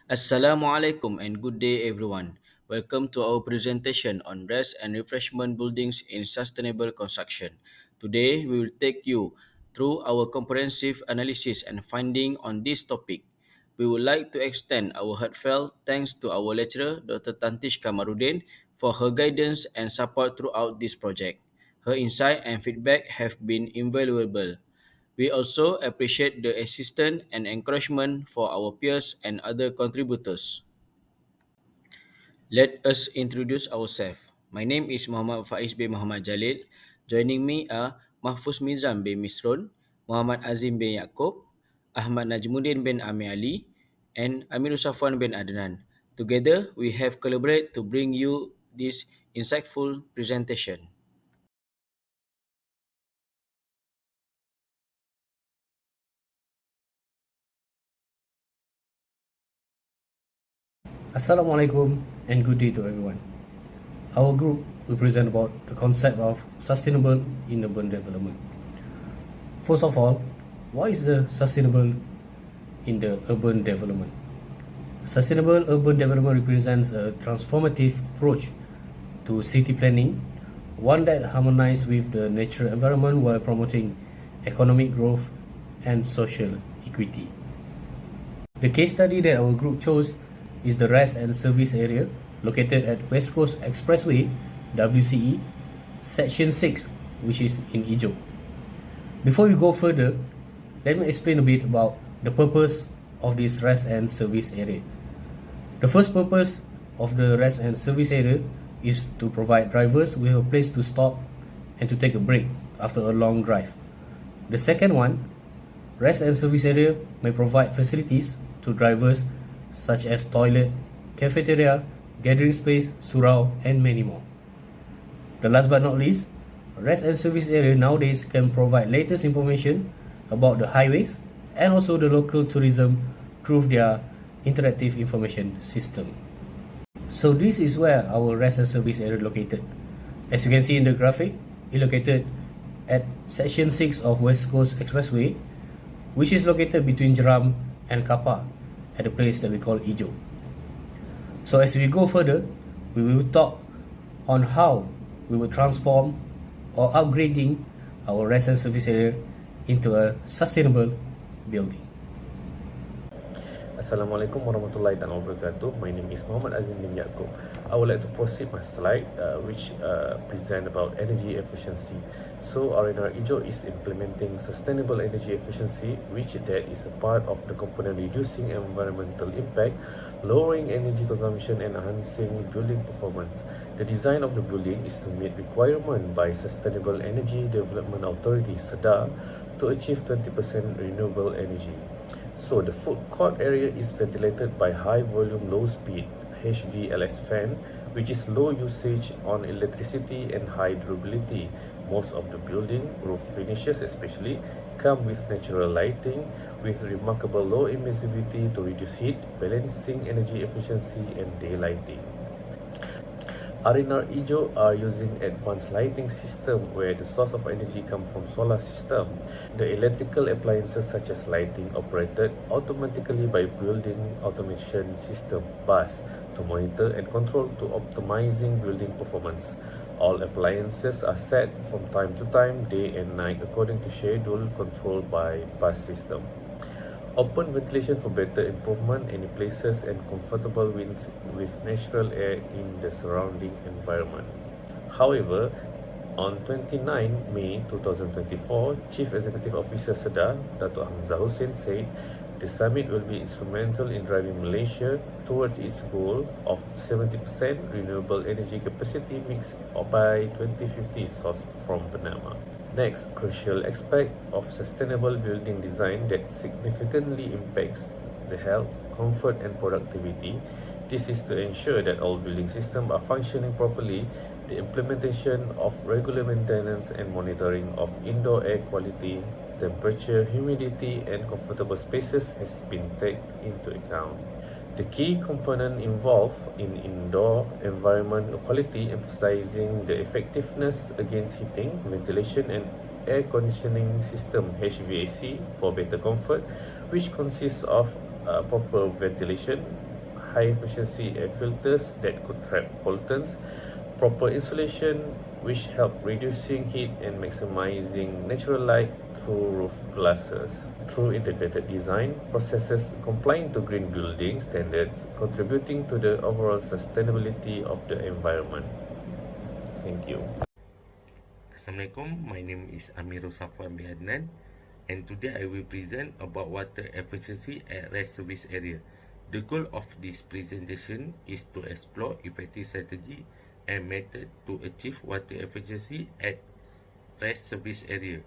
Assalamualaikum and good day everyone. Welcome to our presentation on rest and refreshment buildings in sustainable construction. Today we will take you through our comprehensive analysis and finding on this topic. We would like to extend our heartfelt thanks to our lecturer Dr. Tantish Kamarudin for her guidance and support throughout this project. Her insight and feedback have been invaluable. We also appreciate the assistance and encouragement for our peers and other contributors. Let us introduce ourselves. My name is Muhammad Faiz bin Muhammad Jalil. Joining me are Mahfuz Mizam bin Misron, Muhammad Azim bin Yaakob, Ahmad Najmuddin bin Amir Ali, and Amirul Safwan bin Adnan. Together, we have collaborated to bring you this insightful presentation. Assalamualaikum and good day to everyone. Our group will present about the concept of sustainable in urban development. First of all, what is the sustainable in the urban development? Sustainable urban development represents a transformative approach to city planning, one that harmonizes with the natural environment while promoting economic growth and social equity. The case study that our group chose is the rest and service area located at West Coast Expressway, WCE, Section 6, which is in Ijok. Before we go further, let me explain a bit about the purpose of this rest and service area. The first purpose of the rest and service area is to provide drivers with a place to stop and to take a break after a long drive. The second one, rest and service area may provide facilities to drivers such as toilet, cafeteria, gathering space, surau, and many more. The last but not least, rest and service area nowadays can provide latest information about the highways and also the local tourism through their interactive information system. So this is where our rest and service area located. As you can see in the graphic, it located at Section 6 of West Coast Expressway, which is located between Jeram and Kapar at a place that we call Ijok. So as we go further, we will talk on how we will transform or upgrading our rest and service area into a sustainable building. Assalamualaikum warahmatullahi wabarakatuh. My name is Muhammad Azim bin Yaakob. I would like to proceed my slide which present about energy efficiency. So RnR Ijok is implementing sustainable energy efficiency, which that is a part of the component reducing environmental impact, lowering energy consumption and enhancing building performance. The design of the building is to meet requirement by Sustainable Energy Development Authority (SEDA) to achieve 20% renewable energy. So the food court area is ventilated by high volume low speed HVLS fan, which is low usage on electricity and high durability. Most of the building roof finishes especially come with natural lighting with remarkable low emissivity to reduce heat, balancing energy efficiency and daylighting. RnR Ijok are using advanced lighting system where the source of energy comes from solar system. The electrical appliances such as lighting operated automatically by building automation system BUS to monitor and control to optimizing building performance. All appliances are set from time to time, day and night according to schedule controlled by BUS system. Open ventilation for better improvement any places and comfortable winds with natural air in the surrounding environment. However, on 29 May 2024, Chief Executive Officer SEDA, Dato' Hamzah Hussein said the summit will be instrumental in driving Malaysia towards its goal of 70% renewable energy capacity mix by 2050 sourced from Panama. Next, crucial aspect of sustainable building design that significantly impacts the health, comfort and productivity. This is to ensure that all building systems are functioning properly. The implementation of regular maintenance and monitoring of indoor air quality, temperature, humidity and comfortable spaces has been taken into account. The key component involved in indoor environment quality emphasizing the effectiveness against heating, ventilation and air conditioning system HVAC for better comfort, which consists of proper ventilation, high-efficiency air filters that could trap pollutants, proper insulation, which help reducing heat and maximizing natural light through roof glasses. Through integrated design processes complying to green building standards, contributing to the overall sustainability of the environment. Thank you. Assalamualaikum, my name is Amirul Safwan bin Adnan, and today I will present about water efficiency at rest service area. The goal of this presentation is to explore effective strategy and method to achieve water efficiency at rest service area.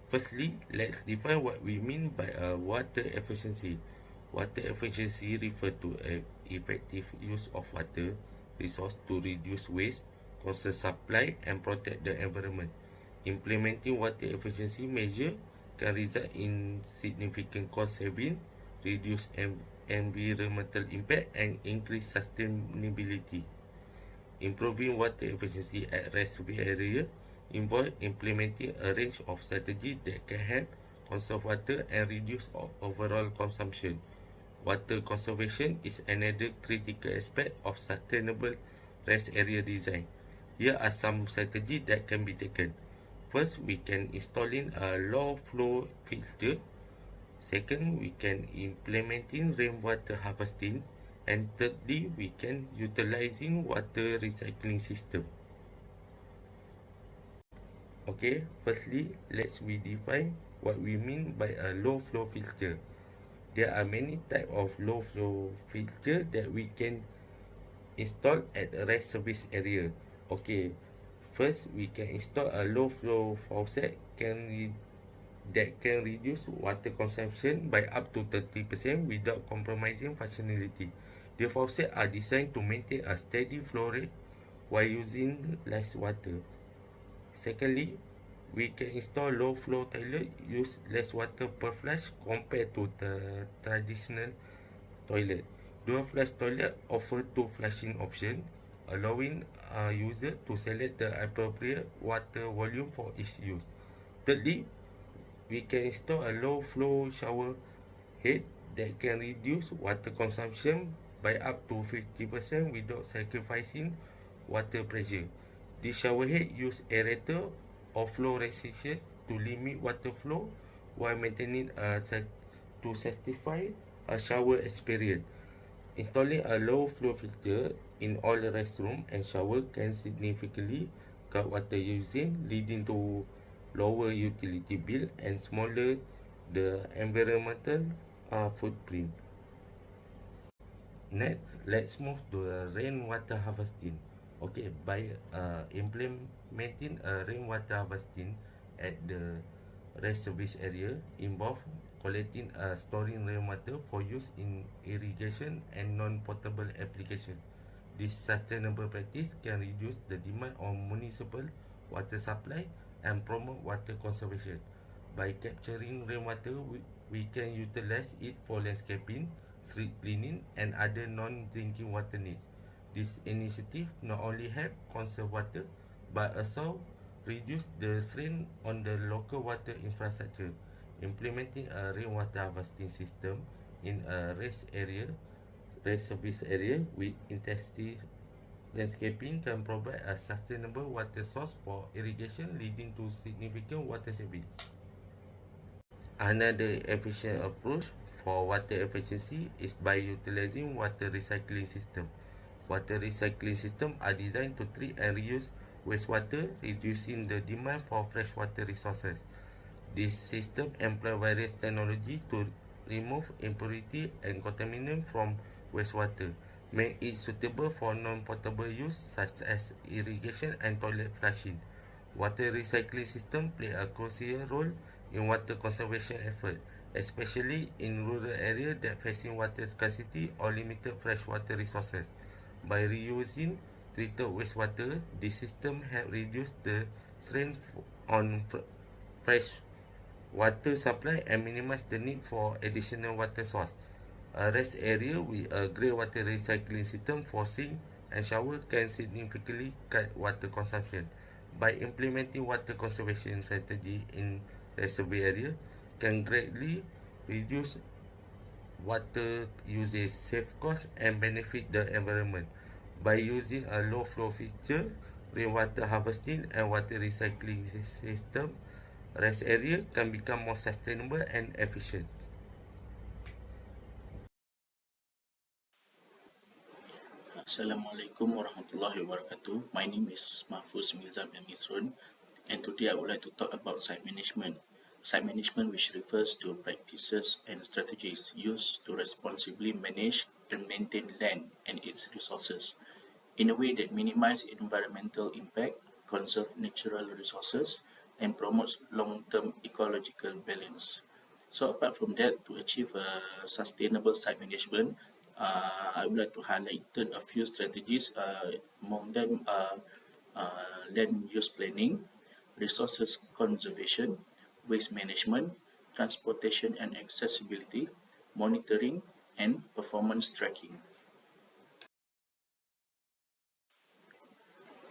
Firstly, let's define what we mean by a water efficiency. Water efficiency refers to a effective use of water resource to reduce waste, conserve supply, and protect the environment. Implementing water efficiency measure can result in significant cost saving, reduce environmental impact, and increase sustainability. Improving water efficiency at reservoir area involves implementing a range of strategies that can help conserve water and reduce overall consumption. Water conservation is another critical aspect of sustainable rest area design. Here are some strategies that can be taken. First, we can installing a low flow fixture. Second, we can implementing rainwater harvesting. And thirdly, we can utilizing water recycling system. Okay, firstly, let's redefine what we mean by a low flow fixture. There are many types of low flow fixture that we can install at a rest service area. Okay, first we can install a low flow faucet that can reduce water consumption by up to 30% without compromising functionality. The faucets are designed to maintain a steady flow rate while using less water. Secondly, we can install low flow toilet use less water per flush compared to the traditional toilet. Dual flush toilet offer two flushing options, allowing a user to select the appropriate water volume for each use. Thirdly, we can install a low flow shower head that can reduce water consumption by up to 50% without sacrificing water pressure. This shower head use aerator or flow restriction to limit water flow while maintaining to satisfy a shower experience. Installing a low flow filter in all restroom and shower can significantly cut water using, leading to lower utility bill and smaller the environmental footprint. Next, let's move to rainwater harvesting. Okay, by implementing a rainwater harvesting at the rest service area involve collecting storing rainwater for use in irrigation and non-potable application. This sustainable practice can reduce the demand on municipal water supply and promote water conservation. By capturing rainwater, we can utilize it for landscaping, street cleaning, and other non-drinking water needs. This initiative not only help conserve water, but also reduce the strain on the local water infrastructure. Implementing a rainwater harvesting system in a rest service area with intensive landscaping can provide a sustainable water source for irrigation, leading to significant water saving. Another efficient approach for water efficiency is by utilizing water recycling system. Water recycling systems are designed to treat and reuse wastewater, reducing the demand for freshwater resources. This system employs various technology to remove impurity and contaminant from wastewater, make it suitable for non-potable use such as irrigation and toilet flushing. Water recycling system play a crucial role in water conservation effort, especially in rural areas that facing water scarcity or limited freshwater resources. By reusing treated wastewater, this system help reduce the strain on fresh water supply and minimize the need for additional water source. A rest area with a great water recycling system for sink and shower can significantly cut water consumption. By implementing water conservation strategy in reservoir area, can greatly reduce water usage, save cost, and benefit the environment. By using a low flow fixture, rainwater harvesting, and water recycling system, rest area can become more sustainable and efficient. Assalamualaikum warahmatullahi wabarakatuh. My name is Mahfuz Milzam M. Misrun, and today I would like to talk about site management. Site management, which refers to practices and strategies used to responsibly manage and maintain land and its resources in a way that minimize environmental impact, conserve natural resources, and promotes long-term ecological balance. So apart from that, to achieve a sustainable site management, I would like to highlight a few strategies. Among them are land use planning, resources conservation, waste management, transportation and accessibility, monitoring, and performance tracking.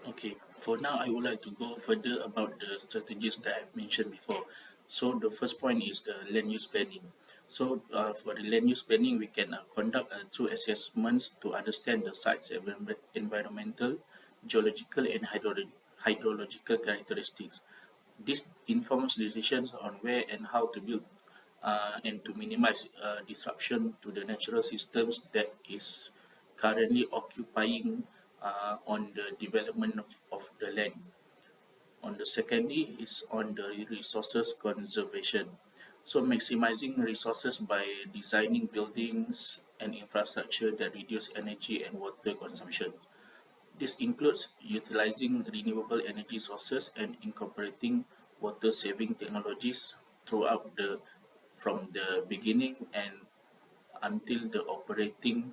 Okay, for now, I would like to go further about the strategies that I've mentioned before. So, the first point is the land use planning. So, for the land use planning, we can conduct through assessments to understand the site's environmental, geological, and hydrological characteristics. This informs decisions on where and how to build and to minimize disruption to the natural systems that is currently occupying on the development of the land. On the secondly is on the resources conservation. So maximizing resources by designing buildings and infrastructure that reduce energy and water consumption. This includes utilizing renewable energy sources and incorporating water saving technologies throughout the from the beginning and until the operating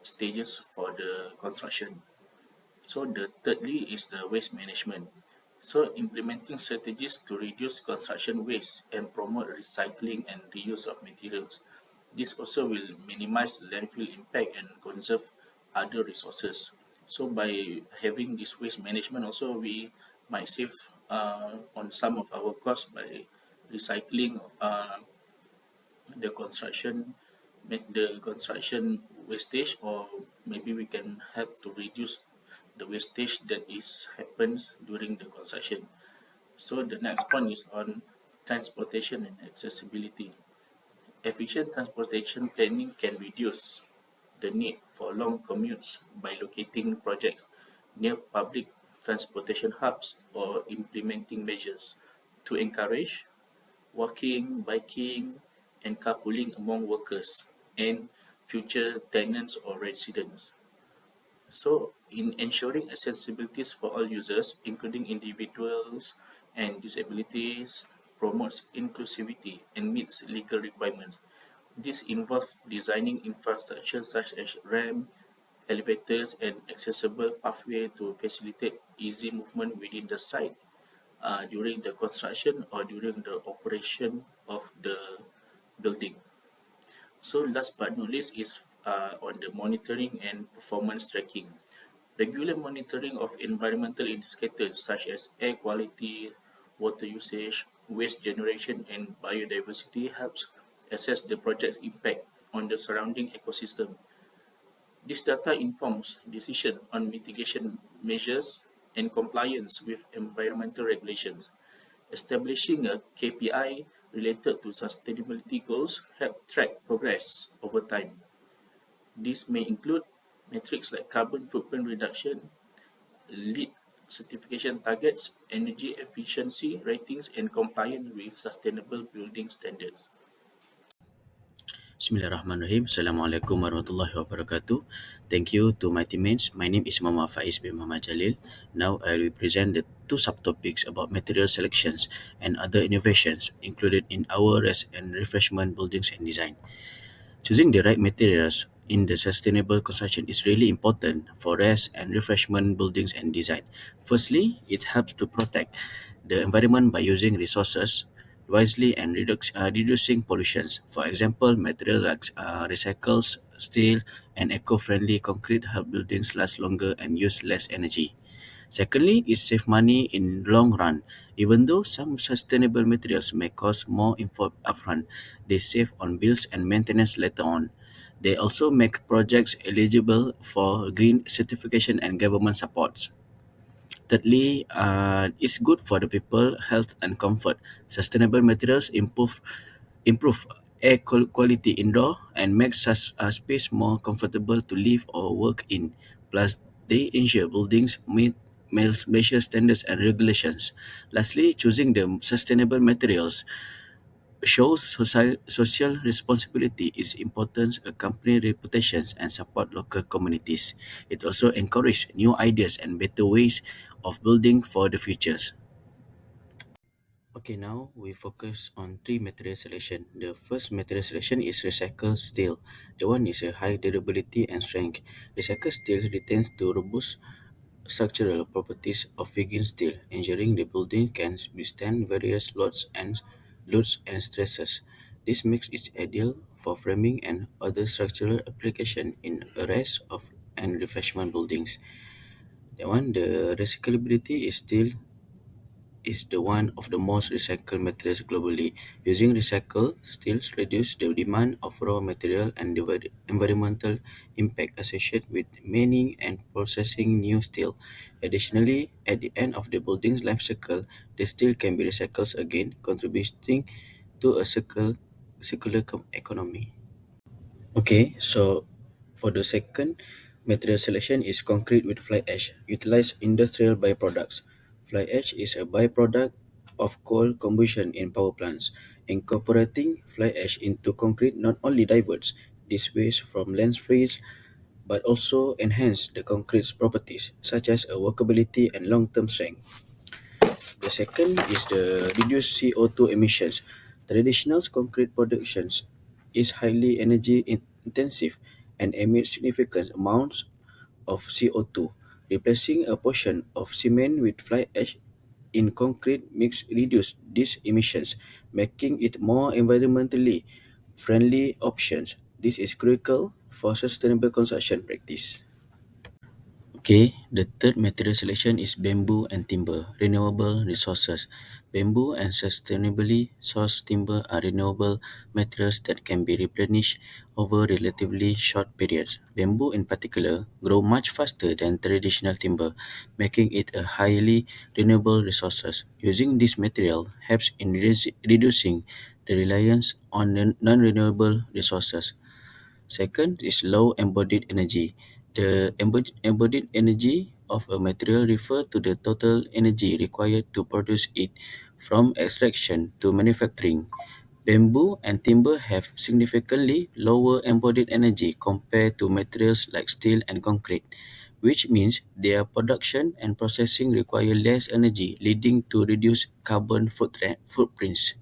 stages for the construction. So the thirdly is the waste management. So implementing strategies to reduce construction waste and promote recycling and reuse of materials. This also will minimize landfill impact and conserve other resources. So by having this waste management also we might save on some of our costs by recycling the construction the construction wastage, or maybe we can help to reduce the wastage that is happens during the construction. So the next point is on transportation and accessibility. Efficient transportation planning can reduce the need for long commutes by locating projects near public transportation hubs or implementing measures to encourage walking, biking, and carpooling among workers and future tenants or residents. So, in ensuring accessibilities for all users, including individuals and disabilities, promotes inclusivity and meets legal requirements. This involves designing infrastructure such as ramp, elevators, and accessible pathway to facilitate easy movement within the site during the construction or during the operation of the building. So last but not least is on the monitoring and performance tracking. Regular monitoring of environmental indicators such as air quality, water usage, waste generation, and biodiversity helps assess the project's impact on the surrounding ecosystem. This data informs decision on mitigation measures and compliance with environmental regulations. Establishing a KPI related to sustainability goals help track progress over time. This may include metrics like carbon footprint reduction, LEED certification targets, energy efficiency ratings, and compliance with sustainable building standards. Bismillahirrahmanirrahim. Assalamualaikum warahmatullahi wabarakatuh. Thank you to my teammates. My name is Muhammad Faiz bin Muhammad Jalil. Now I will present the two subtopics about material selections and other innovations included in our rest and refreshment buildings and design. Choosing the right materials in the sustainable construction is really important for rest and refreshment buildings and design. Firstly, it helps to protect the environment by using resources wisely and reducing pollutions. For example, materials like recycles, steel, and eco-friendly concrete help buildings last longer and use less energy. Secondly, it saves money in long run. Even though some sustainable materials may cost more upfront, they save on bills and maintenance later on. They also make projects eligible for green certification and government supports. Thirdly, it's good for the people, health and comfort. Sustainable materials improve air quality indoor and make such a space more comfortable to live or work in. Plus, they ensure buildings meet measure standards and regulations. Lastly, choosing the sustainable materials shows social responsibility is important, a company reputations and support local communities. It also encourages new ideas and better ways of building for the futures. Okay, now we focus on three material selection. The first material selection is recycled steel. The one is a high durability and strength. Recycled steel retains the robust structural properties of vegan steel, ensuring the building can withstand various loads and stresses. This makes it ideal for framing and other structural application in arrays of and refreshment buildings. The recyclability is the one of the most recycled materials globally. Using recycled steels reduce the demand of raw material and the environmental impact associated with mining and processing new steel. Additionally, at the end of the building's life cycle, the steel can be recycled again, contributing to a circular economy. Okay, so for the second material selection is concrete with fly ash. Utilize industrial byproducts. Fly ash is a byproduct of coal combustion in power plants. Incorporating fly ash into concrete not only diverts this waste from landfills but also enhance the concrete's properties such as a workability and long-term strength. The second is the reduced CO2 emissions. Traditional concrete productions is highly energy intensive and emits significant amounts of CO2. Replacing a portion of cement with fly ash in concrete mix reduce these emissions, making it more environmentally friendly options. This is critical for sustainable construction practice. Okay, the third material selection is bamboo and timber, renewable resources. Bamboo and sustainably sourced timber are renewable materials that can be replenished over relatively short periods. Bamboo, in particular, grow much faster than traditional timber, making it a highly renewable resource. Using this material helps in reducing the reliance on non-renewable resources. Second is low embodied energy. The embodied energy of a material refers to the total energy required to produce it from extraction to manufacturing. Bamboo and timber have significantly lower embodied energy compared to materials like steel and concrete, which means their production and processing require less energy, leading to reduced carbon footprints.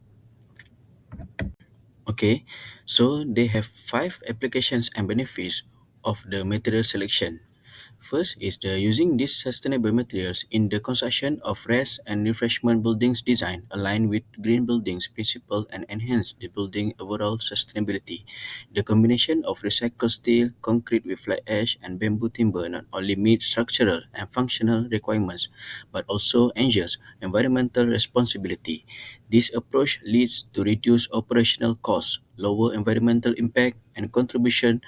Okay, so they have five applications and benefits of the material selection. First is the using these sustainable materials in the construction of rest and refreshment buildings design align with green buildings principle and enhance the building overall sustainability. The combination of recycled steel, concrete with fly ash, and bamboo timber not only meets structural and functional requirements but also ensures environmental responsibility. This approach leads to reduced operational costs, lower environmental impact, and contribution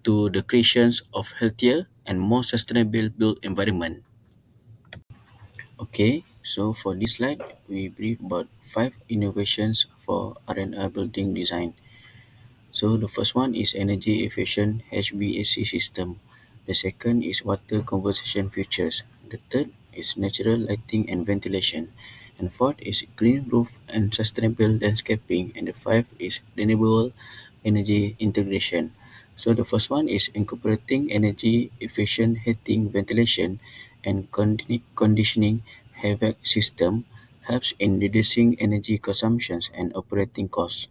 to the creation of healthier and more sustainable built environment. Okay, so for this slide, we brief about five innovations for RnR building design. So the first one is energy efficient HVAC system. The second is water conservation features. The third is natural lighting and ventilation. And fourth is green roof and sustainable landscaping. And the fifth is renewable energy integration. So the first one is incorporating energy efficient heating, ventilation, and conditioning HVAC system helps in reducing energy consumptions and operating costs.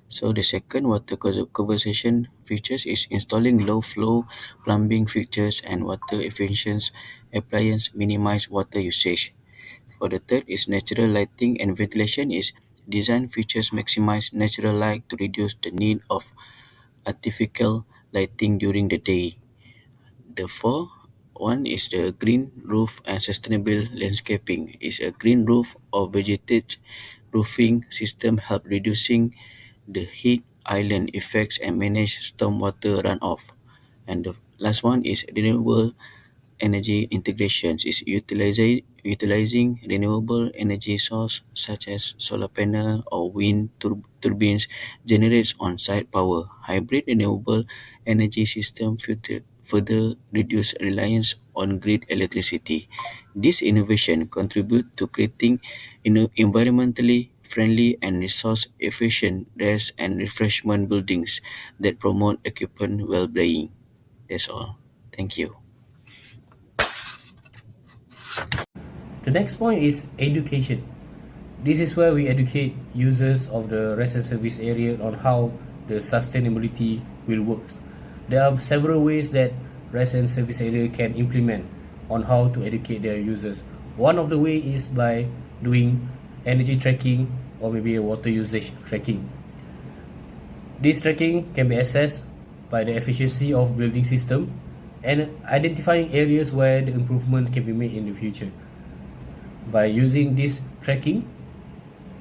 So the second water conservation features is installing low flow plumbing fixtures and water efficient appliance minimize water usage. For the third is natural lighting and ventilation is design features maximize natural light to reduce the need of artificial lighting during the day. The fourth One is the green roof and sustainable landscaping. Is a green roof or vegetated roofing system help reducing the heat island effects and manage stormwater runoff. And the last one is renewable energy integrations is utilizing renewable energy source such as solar panel or wind turbines generates on-site power. Hybrid renewable energy system further reduce reliance on grid electricity. This innovation contribute to creating environmentally friendly and resource efficient rest and refreshment buildings that promote occupant well-being. That's all. Thank you. The next point is education. This is where we educate users of the rest and service area on how the sustainability will work. There are several ways that rest and service area can implement on how to educate their users. One of the way is by doing energy tracking or maybe a water usage tracking. This tracking can be assessed by the efficiency of building system and identifying areas where the improvement can be made in the future. By using this tracking,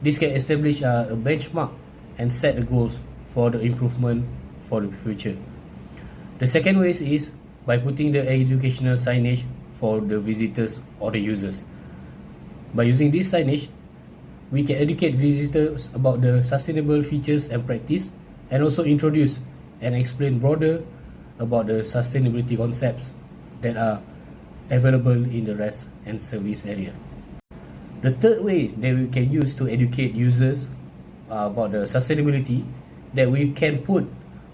this can establish a benchmark and set the goals for the improvement for the future. The second way is by putting the educational signage for the visitors or the users. By using this signage, we can educate visitors about the sustainable features and practice and also introduce and explain broader about the sustainability concepts that are available in the rest and service area. The third way that we can use to educate users about the sustainability that we can put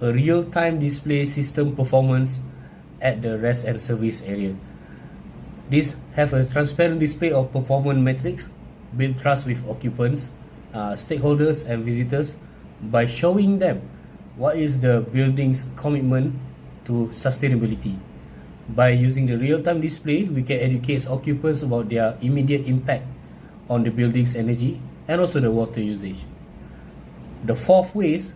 a real-time display system performance at the rest and service area. This have a transparent display of performance metrics, build trust with occupants, stakeholders and visitors by showing them what is the building's commitment to sustainability. By using the real-time display, we can educate occupants about their immediate impact on the building's energy and also the water usage. The fourth ways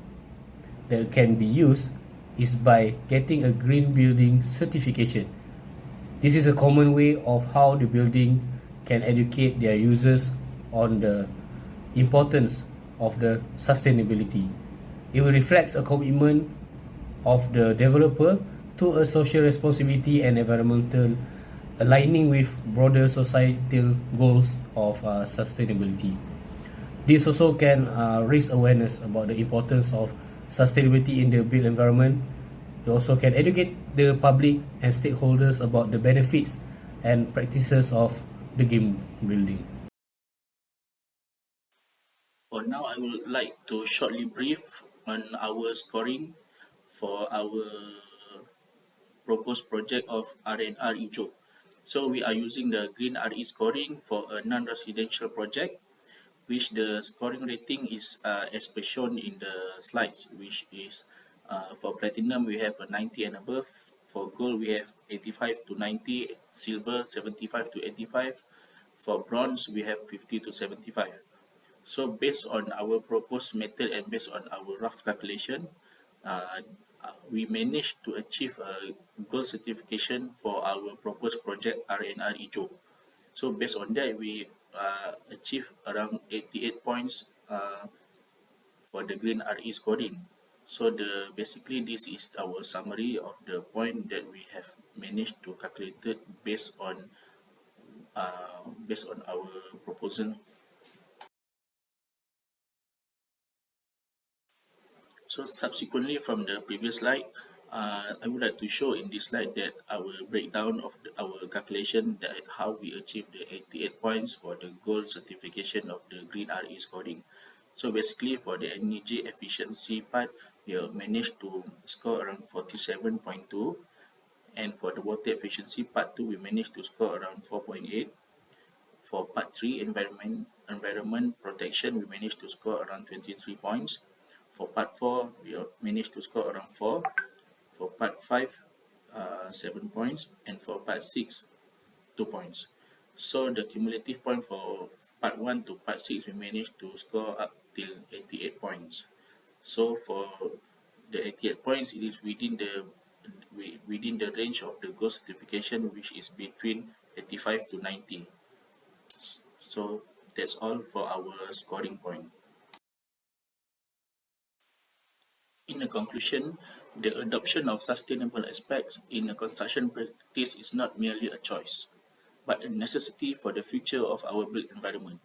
that can be used is by getting a green building certification. This is a common way of how the building can educate their users on the importance of the sustainability. It will reflect a commitment of the developer to a social responsibility and environmental aligning with broader societal goals of sustainability. This also can raise awareness about the importance of sustainability in the built environment. It also can educate the public and stakeholders about the benefits and practices of the green building. For now, I would like to shortly brief on our scoring for our proposed project of RnR Ijok. So we are using the Green RE scoring for a non-residential project, which the scoring rating is as per shown in the slides, which is for platinum we have a 90 and above, for gold we have 85 to 90, silver 75 to 85, for bronze we have 50 to 75. So based on our proposed method and based on our rough calculation, uh, we managed to achieve a gold certification for our proposed project RnR Ijok. So based on that, we achieved around 88 points for the green RE scoring. So the basically this is our summary of the point that we have managed to calculate it based on our proposal. So subsequently from the previous slide, I would like to show in this slide that our breakdown of our calculation that how we achieve the 88 points for the gold certification of the green RE scoring. So basically for the energy efficiency part, we have managed to score around 47.2, and for the water efficiency part 2, we managed to score around 4.8. For part 3, environment protection, we managed to score around 23 points. For part 4, we managed to score around 4. For part 5, 7 points. And for part 6, 2 points. So the cumulative point for part 1 to part 6, we managed to score up till 88 points. So for the 88 points, it is within the within the range of the gold certification, which is between 85 to 90. So that's all for our scoring point. In a conclusion, the adoption of sustainable aspects in a construction practice is not merely a choice, but a necessity for the future of our built environment.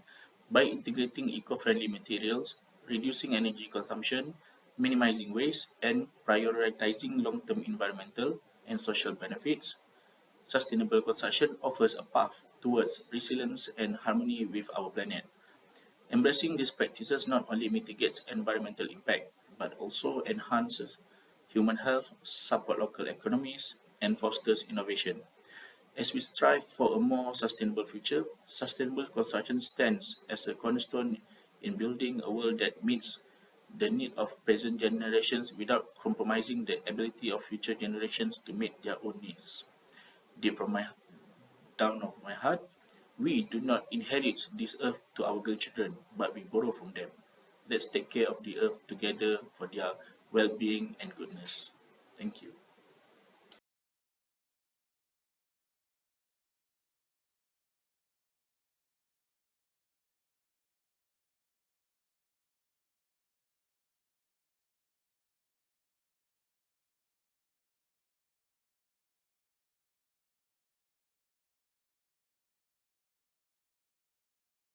By integrating eco-friendly materials, reducing energy consumption, minimizing waste, and prioritizing long-term environmental and social benefits, sustainable construction offers a path towards resilience and harmony with our planet. Embracing these practices not only mitigates environmental impact, but also enhances human health, support local economies, and fosters innovation. As we strive for a more sustainable future, sustainable construction stands as a cornerstone in building a world that meets the need of present generations without compromising the ability of future generations to meet their own needs. Deep from my down of my heart, we do not inherit this earth to our grandchildren, but we borrow from them. Let's take care of the earth together for their well being and goodness. Thank you.